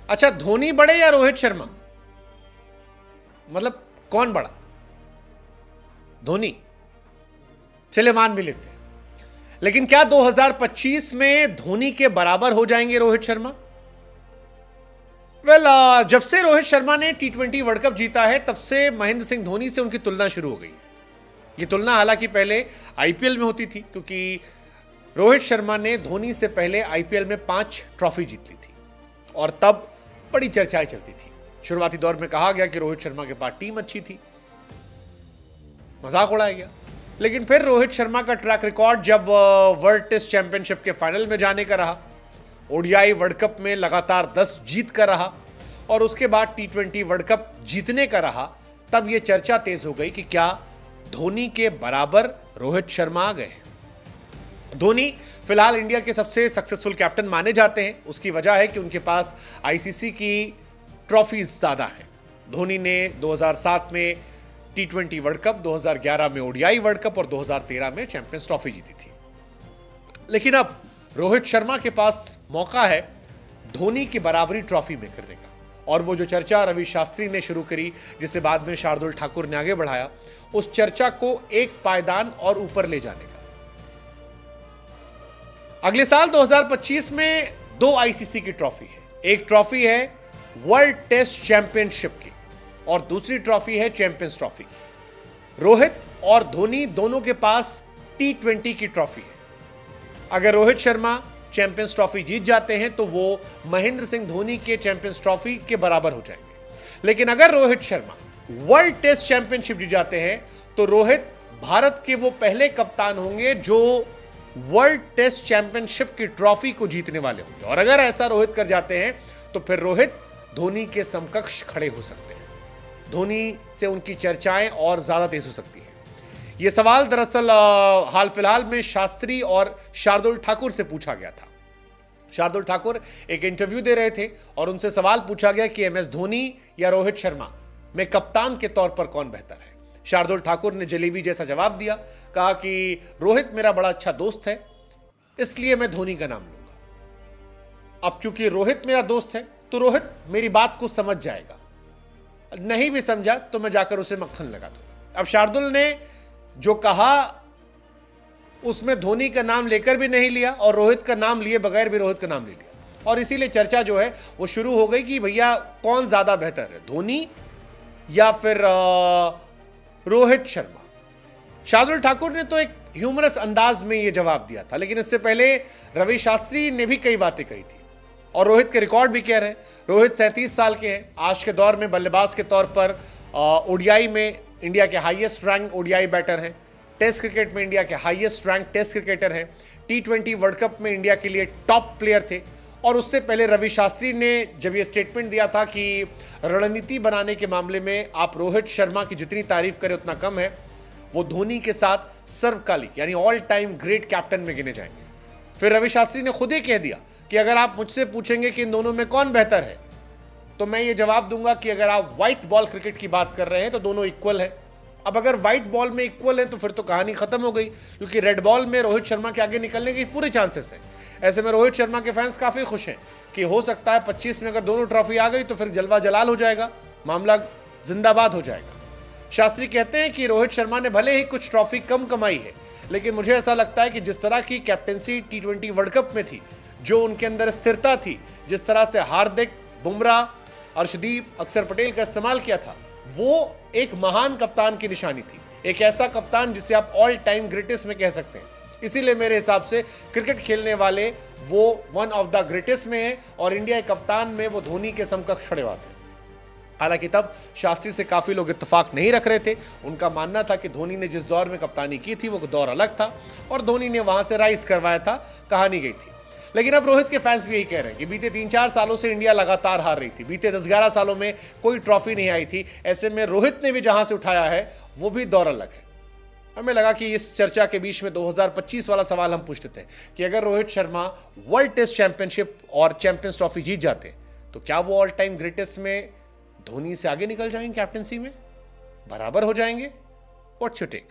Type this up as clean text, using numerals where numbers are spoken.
अच्छा, धोनी बड़े या रोहित शर्मा? मतलब कौन बड़ा? धोनी। चले मान भी लेते हैं, लेकिन क्या 2025 में धोनी के बराबर हो जाएंगे रोहित शर्मा? जब से रोहित शर्मा ने T20 वर्ल्ड कप जीता है तब से महेंद्र सिंह धोनी से उनकी तुलना शुरू हो गई है। ये तुलना हालांकि पहले आईपीएल में होती थी, क्योंकि रोहित शर्मा ने धोनी से पहले आईपीएल में 5 ट्रॉफी जीत ली थी और तब बड़ी चर्चाएं चलती थी। शुरुआती दौर में कहा गया कि रोहित शर्मा के पास टीम अच्छी थी, मजाक उड़ाया गया। लेकिन फिर रोहित शर्मा का ट्रैक रिकॉर्ड जब वर्ल्ड टेस्ट चैंपियनशिप के फाइनल में जाने का रहा, ओडीआई वर्ल्ड कप में लगातार 10 जीत का रहा और उसके बाद T20 वर्ल्ड कप जीतने का रहा, तब यह चर्चा तेज हो गई कि क्या धोनी के बराबर रोहित शर्मा आ गए। धोनी फिलहाल इंडिया के सबसे सक्सेसफुल कैप्टन माने जाते हैं। उसकी वजह है कि उनके पास आईसीसी की ट्रॉफीज ज्यादा है। धोनी ने 2007 में T20 वर्ल्ड कप, 2011 में ओडीआई वर्ल्ड कप और 2013 में चैंपियंस ट्रॉफी जीती थी। लेकिन अब रोहित शर्मा के पास मौका है धोनी की बराबरी ट्रॉफी में करने का, और वो जो चर्चा रवि शास्त्री ने शुरू करी, जिसे बाद में शार्दुल ठाकुर ने आगे बढ़ाया, उस चर्चा को एक पायदान और ऊपर ले जाने का। अगले साल 2025 में 2 आईसीसी की ट्रॉफी है। एक ट्रॉफी है वर्ल्ड टेस्ट चैंपियनशिप की और दूसरी ट्रॉफी है चैंपियंस ट्रॉफी की। रोहित और धोनी दोनों के पास T20 की ट्रॉफी है। अगर रोहित शर्मा चैंपियंस ट्रॉफी जीत जाते हैं तो वो महेंद्र सिंह धोनी के चैंपियंस ट्रॉफी के बराबर हो जाएंगे। लेकिन अगर Rohit Sharma world test championship जीत जाते हैं तो रोहित भारत के वो पहले कप्तान होंगे जो वर्ल्ड टेस्ट चैंपियनशिप की ट्रॉफी को जीतने वाले होंगे। और अगर ऐसा रोहित कर जाते हैं तो फिर रोहित धोनी के समकक्ष खड़े हो सकते हैं। धोनी से उनकी चर्चाएं और ज्यादा तेज हो सकती हैं। यह सवाल दरअसल हाल फिलहाल में शास्त्री और शार्दुल ठाकुर से पूछा गया था। शार्दुल ठाकुर एक इंटरव्यू दे रहे थे और उनसे सवाल पूछा गया कि एमएस धोनी या रोहित शर्मा में कप्तान के तौर पर कौन बेहतर है। शार्दुल ठाकुर ने जलेबी जैसा जवाब दिया, कहा कि रोहित मेरा बड़ा अच्छा दोस्त है, इसलिए मैं धोनी का नाम लूंगा। अब क्योंकि रोहित मेरा दोस्त है तो रोहित मेरी बात को समझ जाएगा, नहीं भी समझा तो मैं जाकर उसे मक्खन लगा दूंगा। अब शार्दुल ने जो कहा उसमें धोनी का नाम लेकर भी नहीं लिया और रोहित का नाम लिए बगैर भी रोहित का नाम ले लिया, और इसीलिए चर्चा जो है वो शुरू हो गई कि भैया कौन ज्यादा बेहतर है, धोनी या फिर रोहित शर्मा। शार्दुल ठाकुर ने तो एक ह्यूमरस अंदाज में यह जवाब दिया था, लेकिन इससे पहले रवि शास्त्री ने भी कई बातें कही थी और रोहित के रिकॉर्ड भी कह रहे हैं। रोहित 37 साल के हैं, आज के दौर में बल्लेबाज के तौर पर ओडीआई में इंडिया के हाईएस्ट रैंक ओडीआई बैटर हैं, टेस्ट क्रिकेट में इंडिया के हाईएस्ट रैंक टेस्ट क्रिकेटर हैं, T20 वर्ल्ड कप में इंडिया के लिए टॉप प्लेयर थे। और उससे पहले रवि शास्त्री ने जब ये स्टेटमेंट दिया था कि रणनीति बनाने के मामले में आप रोहित शर्मा की जितनी तारीफ करें उतना कम है, वो धोनी के साथ सर्वकालिक यानी ऑल टाइम ग्रेट कैप्टन में गिने जाएंगे। फिर रवि शास्त्री ने खुद ही कह दिया कि अगर आप मुझसे पूछेंगे कि इन दोनों में कौन बेहतर है तो मैं ये जवाब दूंगा कि अगर आप व्हाइट बॉल क्रिकेट की बात कर रहे हैं तो दोनों इक्वल है। अब अगर व्हाइट बॉल में इक्वल है तो फिर तो कहानी खत्म हो गई, क्योंकि रेड बॉल में रोहित शर्मा के आगे निकलने के पूरे चांसेस हैं। ऐसे में रोहित शर्मा के फैंस काफी खुश हैं कि हो सकता है 25 में अगर दोनों ट्रॉफी आ गई तो फिर जलवा जलाल हो जाएगा, मामला जिंदाबाद हो जाएगा। शास्त्री कहते हैं कि रोहित शर्मा ने भले ही कुछ ट्रॉफी कम कमाई है, लेकिन मुझे ऐसा लगता है कि जिस तरह की कैप्टेंसी T20 वर्ल्ड कप में थी, जो उनके अंदर स्थिरता थी, जिस तरह से हार्दिक, बुमराह, अर्शदीप, अक्षर पटेल का इस्तेमाल किया था, वो एक महान कप्तान की निशानी थी। एक ऐसा कप्तान जिसे आप ऑल टाइम ग्रेटेस्ट में कह सकते हैं। इसीलिए मेरे हिसाब से क्रिकेट खेलने वाले वो वन ऑफ द ग्रेटेस्ट में है और इंडिया के कप्तान में वो धोनी के समकक्ष खड़े हुए थे। हालांकि तब शास्त्री से काफी लोग इत्तेफाक नहीं रख रहे थे। उनका मानना था कि धोनी ने जिस दौर में कप्तानी की थी वो दौर अलग था और धोनी ने वहां से राइज करवाया था, कहानी गई थी। लेकिन अब रोहित के फैंस भी यही कह रहे हैं कि बीते 3-4 सालों से इंडिया लगातार हार रही थी, बीते 10-11 सालों में कोई ट्रॉफी नहीं आई थी। ऐसे में रोहित ने भी जहां से उठाया है वो भी दौर अलग है। हमें लगा कि इस चर्चा के बीच में 2025 वाला सवाल हम पूछते थे कि अगर Rohit Sharma world test championship और चैंपियंस ट्रॉफी जीत जाते तो क्या वो ऑल टाइम ग्रेटेस्ट में धोनी से आगे निकल जाएंगे, कैप्टनसी में बराबर हो जाएंगे? What's your take?